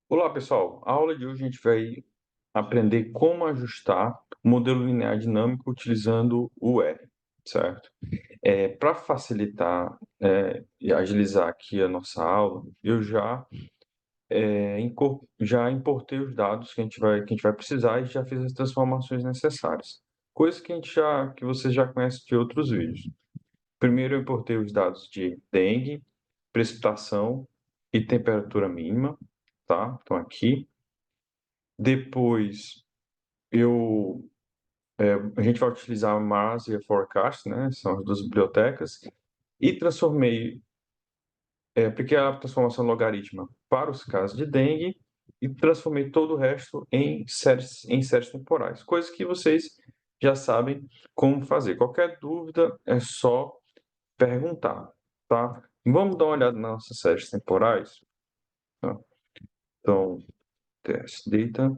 Olá, pessoal. A aula de hoje a gente vai aprender como ajustar o modelo linear dinâmico utilizando o R, certo? Para facilitar e agilizar aqui a nossa aula, eu já importei os dados que a gente vai precisar e já fiz as transformações necessárias. Coisa que vocês já conhecem de outros vídeos. Primeiro eu importei os dados de dengue, precipitação e temperatura mínima, tá? Então aqui. Depois, eu, a gente vai utilizar a Mars e a Forecast, né? São as duas bibliotecas, e apliquei a transformação logarítmica para os casos de dengue e transformei todo o resto em séries temporais, coisas que vocês já sabem como fazer. Qualquer dúvida é só perguntar, tá? Vamos dar uma olhada nas nossas séries temporais. Tá? Então, test data.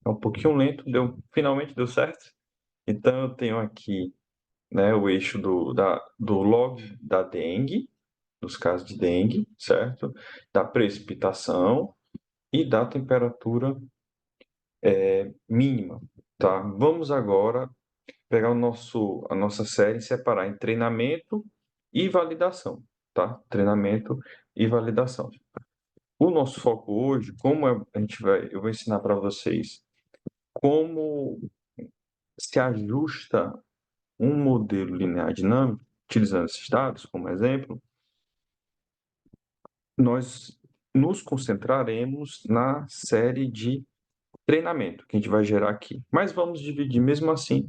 É um pouquinho lento, finalmente deu certo. Então, eu tenho aqui, né, o eixo do log da dengue, dos casos de dengue, certo? Da precipitação e da temperatura mínima, tá? Vamos agora pegar a nossa série e separar em treinamento e validação, tá? Treinamento e validação. O nosso foco hoje, eu vou ensinar para vocês como se ajusta um modelo linear dinâmico, utilizando esses dados como exemplo, nós nos concentraremos na série de treinamento que a gente vai gerar aqui. Mas vamos dividir mesmo assim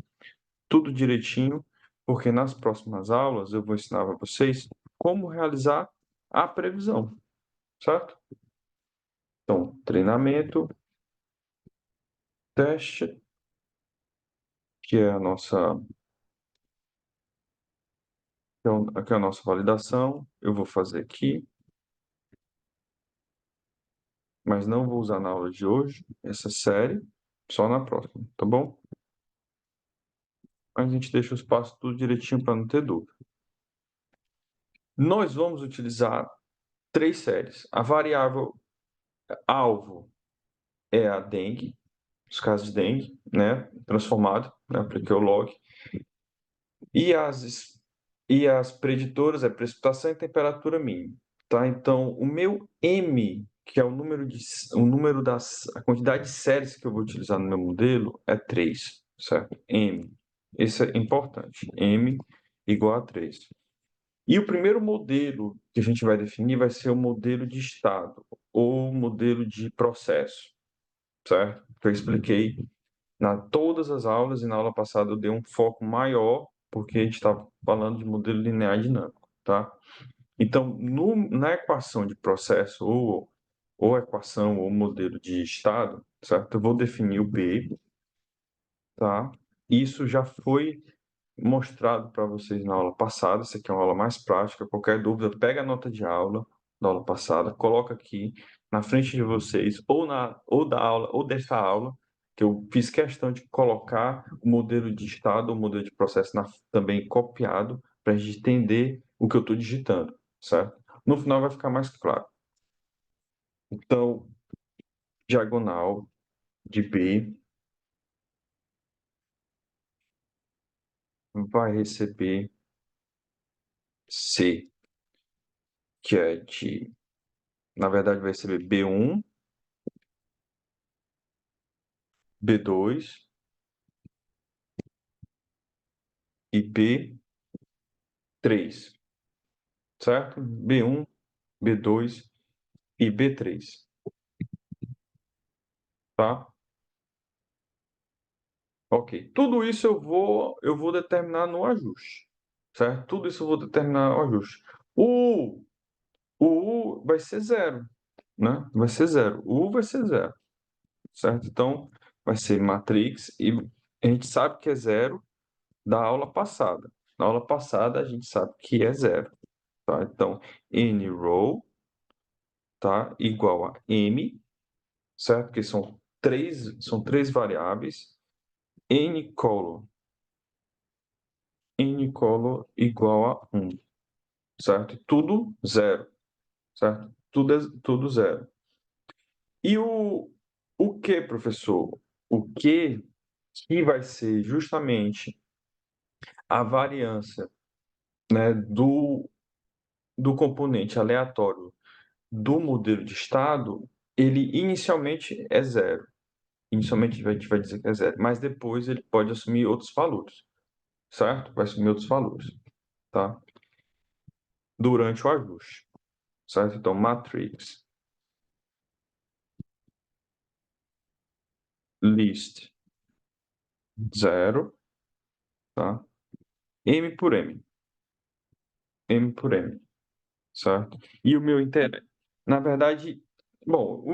tudo direitinho, porque nas próximas aulas eu vou ensinar para vocês como realizar a previsão, certo? Então, treinamento, teste, que é a nossa, então, aqui é a nossa validação, eu vou fazer aqui, mas não vou usar na aula de hoje essa série, só na próxima, tá bom? Mas a gente deixa os passos tudo direitinho para não ter dúvida. Nós vamos utilizar três séries. A variável alvo é a dengue, os casos de dengue, né, transformado, né, apliquei o log. E as preditoras é precipitação e temperatura mínima, tá? Então, o meu M, que é a quantidade de séries que eu vou utilizar no meu modelo, é 3, certo? M. Isso é importante. M igual a 3. E o primeiro modelo que a gente vai definir vai ser o modelo de estado ou modelo de processo, certo? Que eu expliquei todas as aulas e na aula passada eu dei um foco maior porque a gente estava falando de modelo linear dinâmico, tá? Então, na equação de processo ou equação ou modelo de estado, certo? Eu vou definir o B, tá? Isso já foi mostrado para vocês na aula passada. Essa aqui é uma aula mais prática. Qualquer dúvida, pega a nota de aula da aula passada, coloca aqui na frente de vocês, ou da aula, ou dessa aula, que eu fiz questão de colocar o modelo de estado, o modelo de processo também copiado, para a gente entender o que eu estou digitando, certo? No final vai ficar mais claro. Então, diagonal de B vai receber C, que é na verdade, vai receber B1, B2 e B3, certo? B1, B2 e B3, tá? Ok. Tudo isso eu vou determinar no ajuste, certo? Tudo isso eu vou determinar no ajuste. O, o U vai ser zero, né? Vai ser zero. O U vai ser zero, certo? Então, vai ser matrix e a gente sabe que é zero da aula passada. Na aula passada, a gente sabe que é zero, tá? Então, n row, tá? Igual a m, certo? Que são são três variáveis, n colo igual a um, certo? Tudo zero, certo? Tudo zero. E o que, professor? O que vai ser justamente a variância, né, do componente aleatório do modelo de estado, ele inicialmente é zero. Inicialmente a gente vai dizer que é zero, mas depois ele pode assumir outros valores, certo? Vai assumir outros valores, tá? Durante o ajuste, certo? Então, matrix list zero, tá? M por M, M por M, certo? E o meu interesse, na verdade, bom,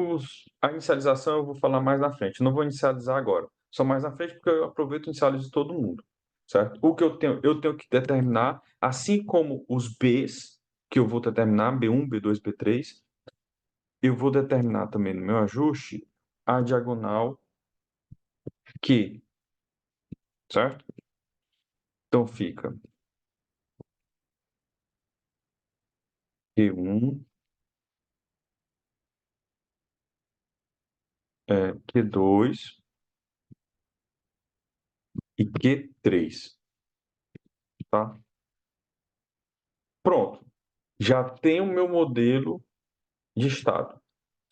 a inicialização eu vou falar mais na frente, eu não vou inicializar agora, só mais na frente porque eu aproveito e inicializo todo mundo, certo? O que eu tenho que determinar, assim como os Bs, que eu vou determinar, B1, B2, B3, eu vou determinar também no meu ajuste a diagonal Q, certo? Então fica Q1, Q2 e Q3, tá? Pronto. Já tenho o meu modelo de estado,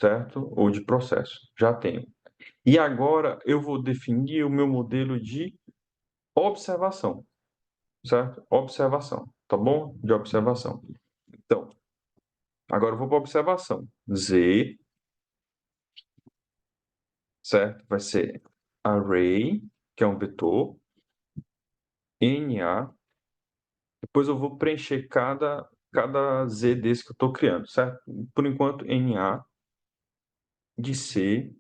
certo? Ou de processo. Já tenho. E agora eu vou definir o meu modelo de observação, certo? Observação, tá bom? De observação. Então, agora eu vou para a observação. Z, certo? Vai ser array, que é um vetor, NA. Depois eu vou preencher cada Z desse que eu estou criando, certo? Por enquanto, NA de C,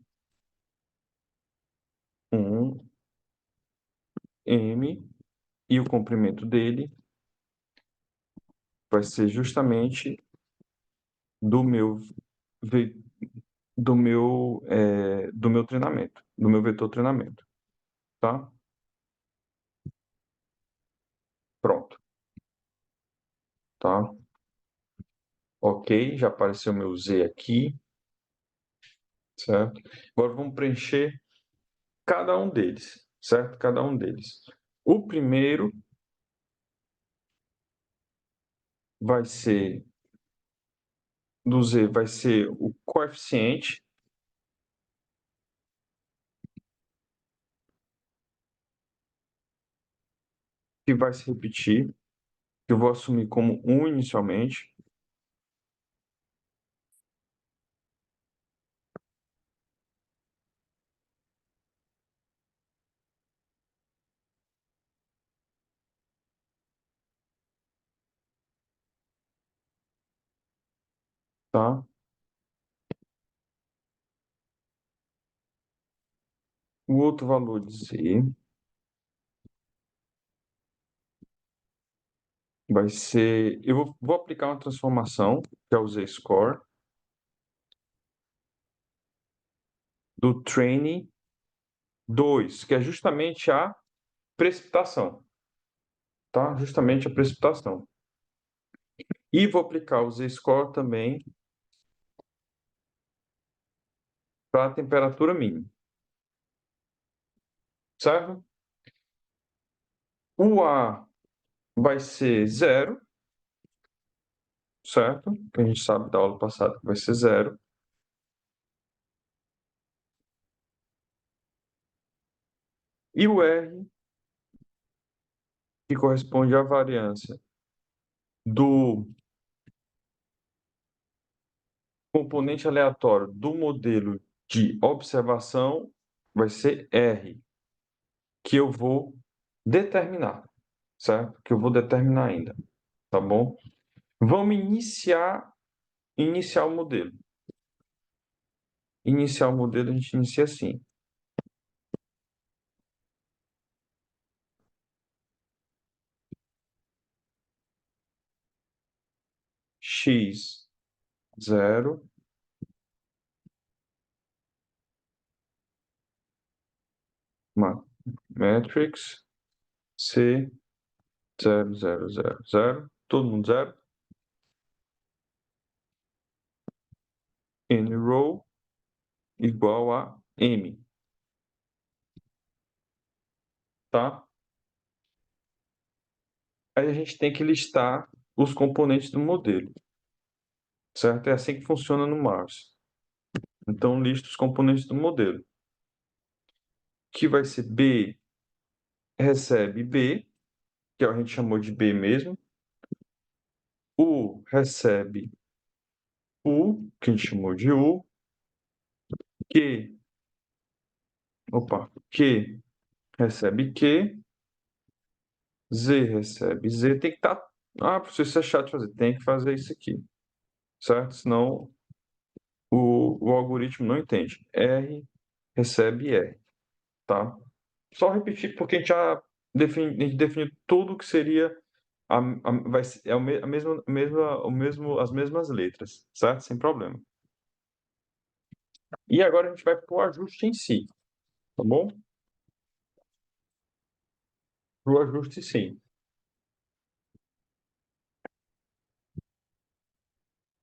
1, M, e o comprimento dele vai ser justamente do meu, do meu treinamento, do meu vetor treinamento, tá? Pronto, tá? Ok, já apareceu meu Z aqui, certo? Agora vamos preencher cada um deles, certo? Cada um deles. O primeiro vai ser, do Z, vai ser o coeficiente, que vai se repetir, que eu vou assumir como 1 inicialmente, tá? O outro valor de Z vai ser. Eu vou aplicar uma transformação, que é o Z-score, do training 2, que é justamente a precipitação, tá? Justamente a precipitação. E vou aplicar o Z-score também para a temperatura mínima, certo? O A vai ser zero, certo? Que a gente sabe da aula passada que vai ser zero. E o R, que corresponde à variância do componente aleatório do modelo de observação, vai ser R, que eu vou determinar, certo? Que eu vou determinar ainda, tá bom? Vamos iniciar o modelo. Iniciar o modelo a gente inicia assim. X zero, matrix C 0000, todo mundo zero. N row igual a M, tá? Aí a gente tem que listar os componentes do modelo, certo? É assim que funciona no Mars. Então, lista os componentes do modelo, que vai ser B recebe B, que a gente chamou de B mesmo. U recebe U, que a gente chamou de U. Q, Q recebe Q. Z recebe Z. Tem que estar... Ah, professor, isso é chato de fazer. Tem que fazer isso aqui, certo? Senão o algoritmo não entende. R recebe R, tá? Só repetir, porque a gente definiu tudo que seria vai ser, é as mesmas letras, certo? Sem problema. E agora a gente vai para o ajuste em si, tá bom? Para o ajuste sim.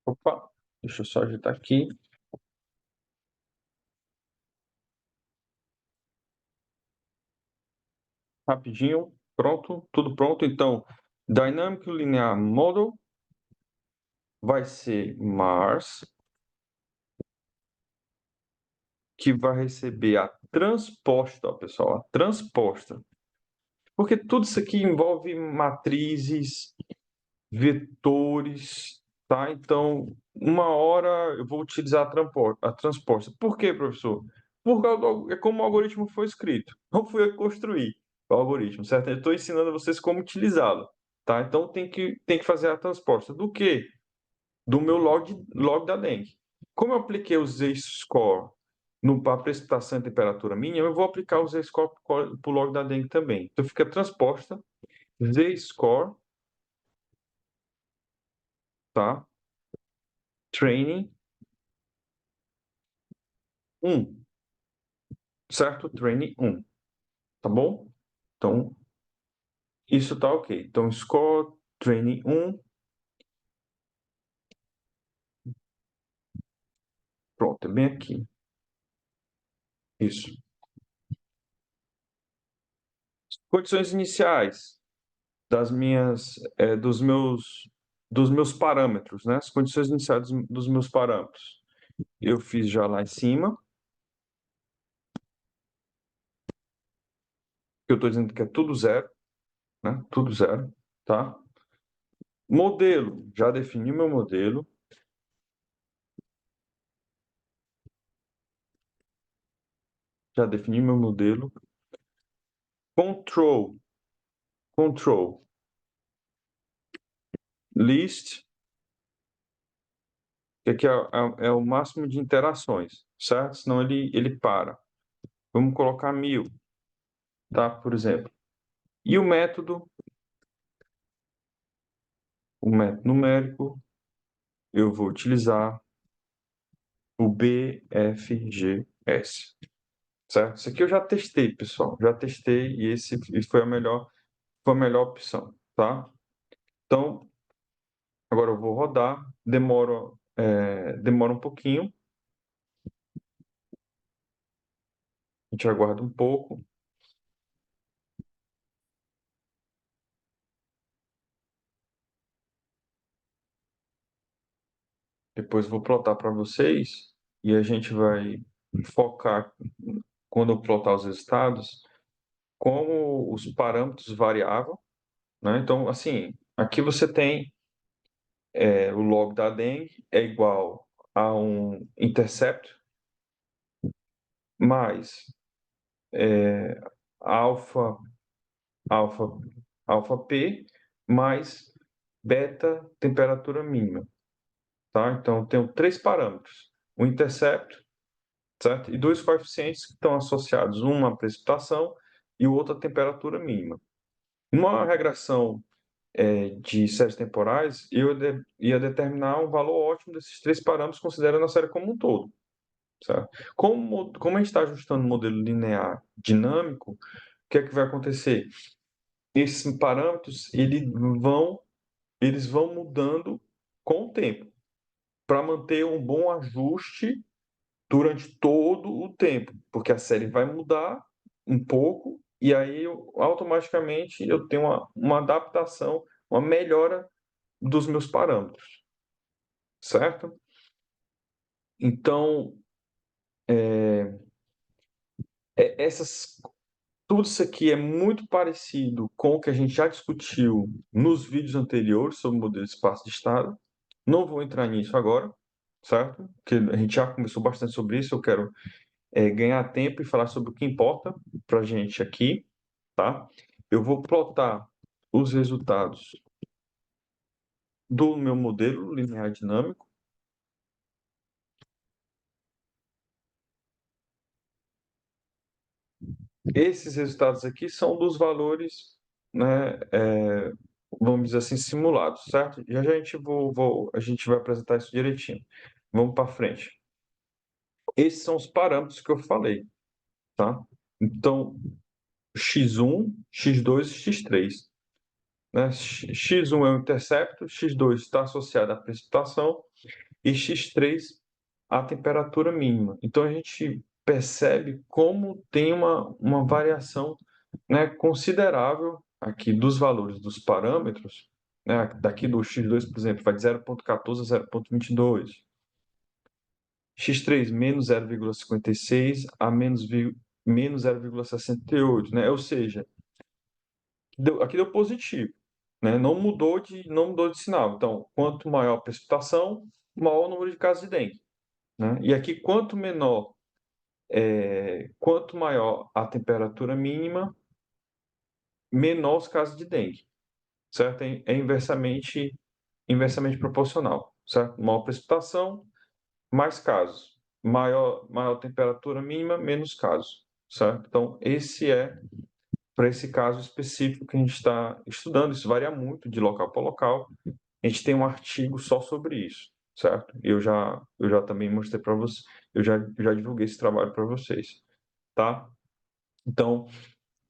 Opa, deixa eu só ajeitar aqui. Rapidinho. Pronto, tudo pronto. Então, Dynamic Linear Model vai ser Mars, que vai receber a transposta, ó, pessoal, a transposta. Porque tudo isso aqui envolve matrizes, vetores, tá? Então, uma hora eu vou utilizar a transposta. Por quê, professor? Porque é como o algoritmo foi escrito. Não fui eu que construí o algoritmo, certo? Eu estou ensinando a vocês como utilizá-lo, tá? Então, tem que fazer a transposta. Do quê? Do meu log da dengue. Como eu apliquei o z-score para a precipitação e temperatura mínima, eu vou aplicar o z-score para o log da dengue também. Então, fica transposta z-score, tá? Training 1, certo? Training 1, tá bom? Então, isso tá ok. Então, score training 1, pronto, é bem aqui. Isso. Condições iniciais dos meus parâmetros, né? As condições iniciais dos meus parâmetros. Eu fiz já lá em cima, que eu estou dizendo que é tudo zero, né? Tudo zero, tá? Modelo, já defini meu modelo. Já defini meu modelo. Control, list, que aqui é o máximo de interações, certo? Senão ele para. Vamos colocar 1000, tá? Por exemplo. E o método numérico, eu vou utilizar o BFGS, certo? Isso aqui eu já testei, pessoal. Já testei e esse foi a melhor opção, tá? Então, agora eu vou rodar. Demora um pouquinho. A gente aguarda um pouco. Depois vou plotar para vocês e a gente vai focar, quando eu plotar os resultados, como os parâmetros variavam, né? Então, assim, aqui você tem o log da dengue é igual a um intercepto mais alfa, alfa, alfa P mais beta temperatura mínima, tá? Então, eu tenho três parâmetros: o intercepto, certo? E dois coeficientes que estão associados, um à precipitação e o outro à temperatura mínima. Uma regressão de séries temporais, ia determinar um valor ótimo desses três parâmetros, considerando a série como um todo, certo? Como a gente está ajustando o modelo linear dinâmico, o que é que vai acontecer? Esses parâmetros eles vão mudando com o tempo, para manter um bom ajuste durante todo o tempo, porque a série vai mudar um pouco e aí automaticamente eu tenho uma adaptação, uma melhora dos meus parâmetros, certo? Então, essas, tudo isso aqui é muito parecido com o que a gente já discutiu nos vídeos anteriores sobre o modelo de espaço de estado. Não vou entrar nisso agora, certo? Porque a gente já conversou bastante sobre isso. Eu quero ganhar tempo e falar sobre o que importa para a gente aqui, tá? Eu vou plotar os resultados do meu modelo linear dinâmico. Esses resultados aqui são dos valores, né, vamos dizer assim, simulados, certo? Já já a gente vai apresentar isso direitinho. Vamos para frente. Esses são os parâmetros que eu falei, tá? Então, x1, x2 e x3. Né? X1 é o intercepto, x2 está associado à precipitação e x3 à temperatura mínima. Então a gente percebe como tem uma variação, né, considerável aqui dos valores dos parâmetros, né, daqui do x2, por exemplo, vai de 0,14 a 0,22, x3 menos 0,56 a menos 0,68, né? Ou seja, aqui deu positivo, né? Não mudou de sinal. Então, quanto maior a precipitação, maior o número de casos de dengue, né? E aqui, quanto maior a temperatura mínima, menor os casos de dengue, certo? É inversamente proporcional, certo? Maior precipitação, mais casos. Maior temperatura mínima, menos casos, certo? Então, esse é para esse caso específico que a gente está estudando. Isso varia muito de local para local. A gente tem um artigo só sobre isso, certo? Eu já também mostrei para vocês, já divulguei esse trabalho para vocês, tá? Então,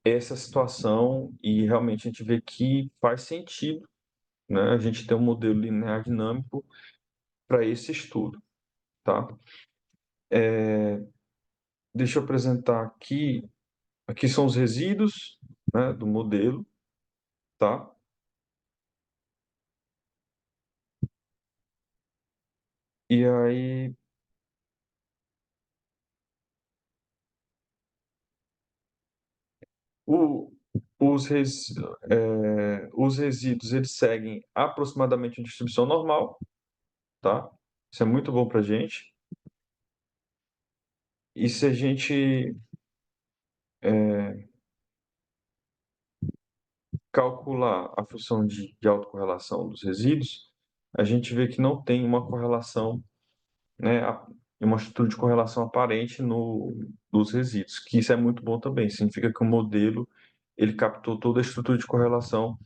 essa situação, e realmente a gente vê que faz sentido, né? A gente ter um modelo linear dinâmico para esse estudo, tá? Deixa eu apresentar aqui, aqui são os resíduos, né, do modelo, tá? E aí, o, os resíduos, eles seguem aproximadamente a distribuição normal, tá? Isso é muito bom para a gente. E se a gente calcular a função de autocorrelação dos resíduos, a gente vê que não tem uma correlação, né, uma estrutura de correlação aparente nos resíduos, que isso é muito bom também. Significa que o modelo ele captou toda a estrutura de correlação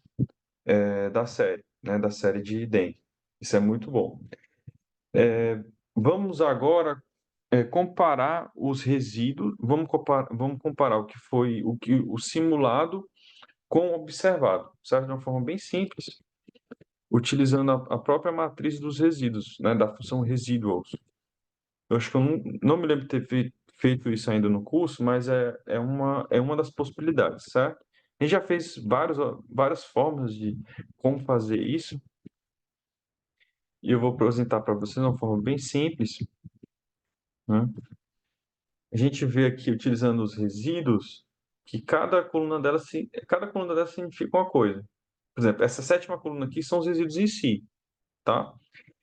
da série, né, da série de dengue. Isso é muito bom. Vamos agora comparar os resíduos, vamos comparar o que foi o simulado com o observado, certo? De uma forma bem simples, utilizando a própria matriz dos resíduos, né, da função residuals. Eu acho que eu não me lembro de ter feito isso ainda no curso, mas é uma das possibilidades, certo? A gente já fez várias formas de como fazer isso, e eu vou apresentar para vocês de uma forma bem simples, né? A gente vê aqui, utilizando os resíduos, que cada coluna dela significa uma coisa. Por exemplo, essa sétima coluna aqui são os resíduos em si, tá?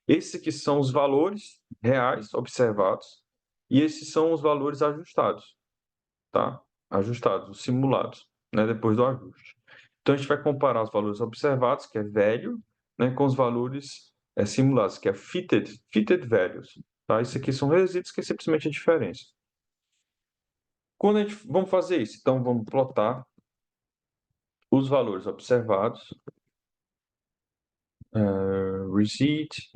Esses aqui são os valores reais observados e esses são os valores ajustados, tá? Ajustados, os simulados, né? Depois do ajuste. Então a gente vai comparar os valores observados, que é velho, né? Com os valores simulados, que é fitted values, tá? Isso aqui são resíduos, que é simplesmente a diferença. Vamos fazer isso, então vamos plotar os valores observados, receipt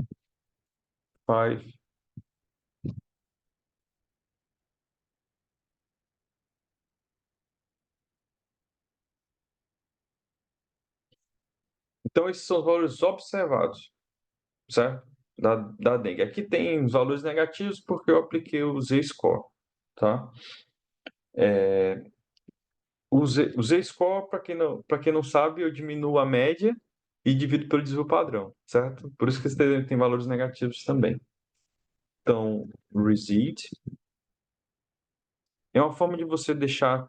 5 Então, esses são os valores observados, certo? Da dengue. Aqui tem os valores negativos porque eu apliquei o Z-score, tá? O Z-score, para quem não sabe, eu diminuo a média e divido pelo desvio padrão, certo? Por isso que esse tem valores negativos também. Então, RESEED é uma forma de você deixar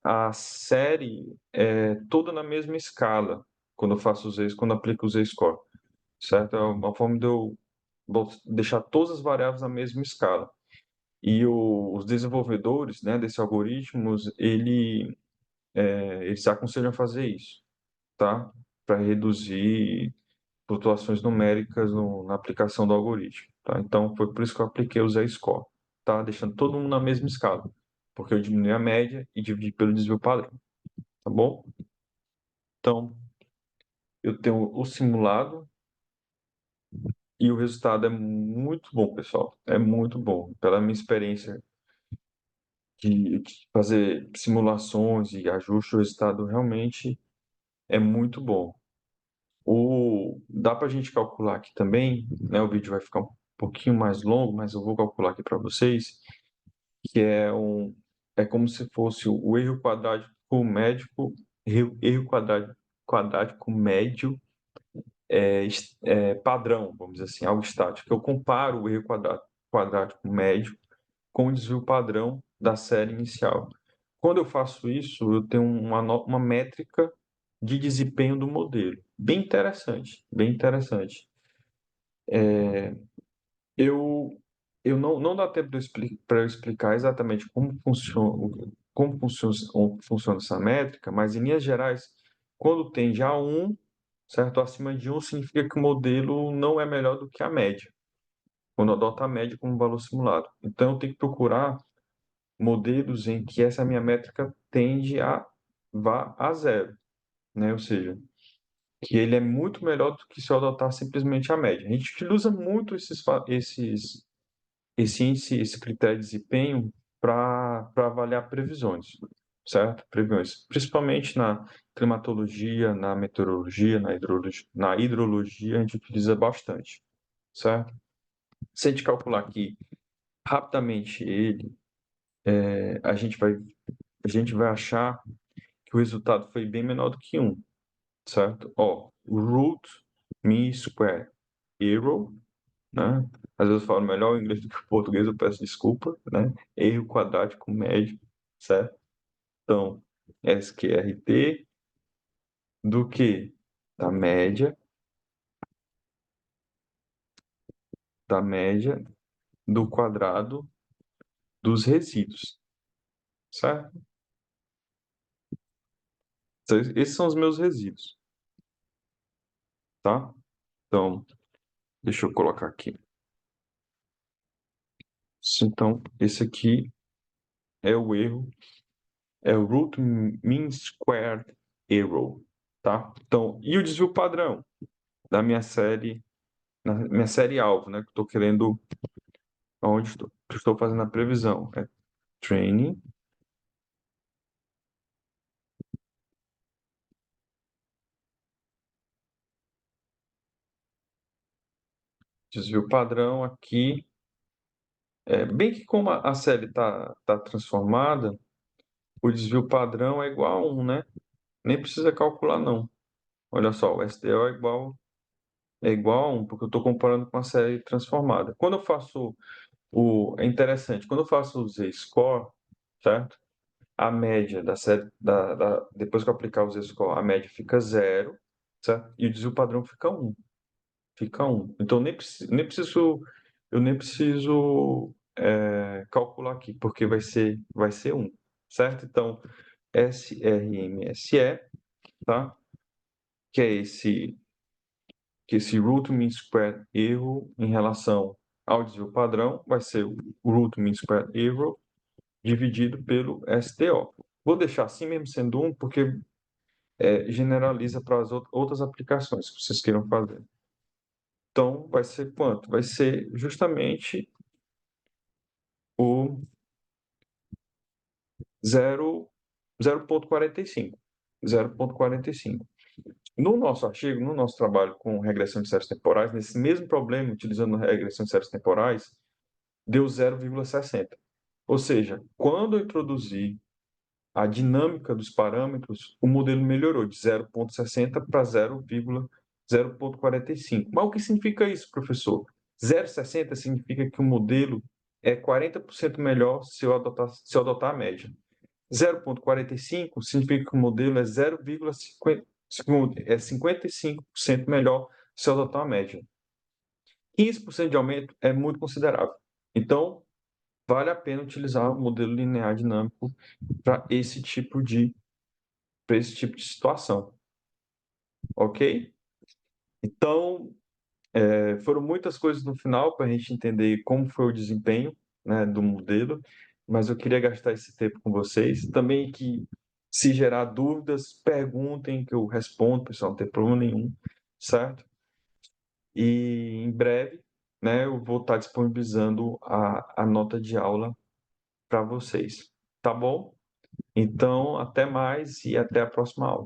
a série toda na mesma escala quando eu faço quando eu aplico o Z-score, certo? É uma forma de eu deixar todas as variáveis na mesma escala. E os desenvolvedores, né, desses algoritmos, eles aconselham a fazer isso, tá? Para reduzir flutuações numéricas na aplicação do algoritmo, tá? Então, foi por isso que eu apliquei o Z-score, tá? Deixando todo mundo na mesma escala, porque eu diminui a média e dividi pelo desvio padrão, tá bom? Então, eu tenho o simulado e o resultado é muito bom, pessoal. É muito bom. Pela minha experiência de fazer simulações e ajustes, o resultado realmente é muito bom. Dá para a gente calcular aqui também, né? O vídeo vai ficar um pouquinho mais longo, mas eu vou calcular aqui para vocês, que é como se fosse o erro quadrático médico, quadrático médio padrão, vamos dizer assim, algo estático. Eu comparo o erro quadrático médio com o desvio padrão da série inicial. Quando eu faço isso, eu tenho uma métrica de desempenho do modelo. Bem interessante, bem interessante. Eu, eu não dá tempo para eu explicar exatamente como funciona essa métrica, mas em linhas gerais, quando tem já um, certo? Acima de um significa que o modelo não é melhor do que a média, quando adota a média como valor simulado. Então, eu tenho que procurar modelos em que essa minha métrica tende a vá a zero, né? Ou seja, que ele é muito melhor do que se eu adotar simplesmente a média. A gente utiliza muito esse índice, esse critério de desempenho para avaliar previsões, certo? Previsões, principalmente na climatologia, na meteorologia, na hidrologia, a gente utiliza bastante, certo? Se a gente calcular aqui rapidamente ele, a gente vai achar que o resultado foi bem menor do que um, certo? Ó, root mean square error, né? Às vezes eu falo melhor o inglês do que o português, eu peço desculpa, né? Erro quadrático médio, certo? Então, SQRT do que? Da média, da média do quadrado dos resíduos, certo? Então, esses são os meus resíduos, tá? Então, deixa eu colocar aqui. Então, esse aqui é o erro, é o root mean squared error, tá? Então, e o desvio padrão da minha série, na minha série alvo, né? Que estou querendo, onde estou fazendo a previsão. É training, desvio padrão aqui. Bem que como a série tá transformada, o desvio padrão é igual a 1, né? Nem precisa calcular, não. Olha só, o SDO é igual a 1, porque eu estou comparando com a série transformada. Quando eu faço é interessante, quando eu faço o Z-score, certo? A média da série, depois que eu aplicar o Z-score, a média fica zero, certo? E o desvio padrão fica 1. Fica 1. Então, eu nem preciso calcular aqui, porque vai ser 1, certo? Então, SRMSE, tá? Que é esse root mean square erro em relação ao desvio padrão, vai ser o root mean square erro dividido pelo STO. Vou deixar assim mesmo sendo 1, porque generaliza para as outras aplicações que vocês queiram fazer. Então, vai ser quanto? Vai ser justamente o 0,45. 0,45. No nosso artigo, no nosso trabalho com regressão de séries temporais, nesse mesmo problema, utilizando regressão de séries temporais, deu 0,60. Ou seja, quando eu introduzi a dinâmica dos parâmetros, o modelo melhorou de 0,60 para 0,45. Mas o que significa isso, professor? 0,60 significa que o modelo é 40% melhor se eu adotar a média. 0,45 significa que o modelo é 55% melhor se eu adotar a média. 15% de aumento é muito considerável. Então, vale a pena utilizar o modelo linear dinâmico para esse tipo de situação, ok? Então, foram muitas coisas no final para a gente entender como foi o desempenho, né, do modelo, mas eu queria gastar esse tempo com vocês. Também que, se gerar dúvidas, perguntem que eu respondo, pessoal, não tem problema nenhum, certo? E em breve, né, eu vou estar disponibilizando a nota de aula para vocês, tá bom? Então, até mais e até a próxima aula.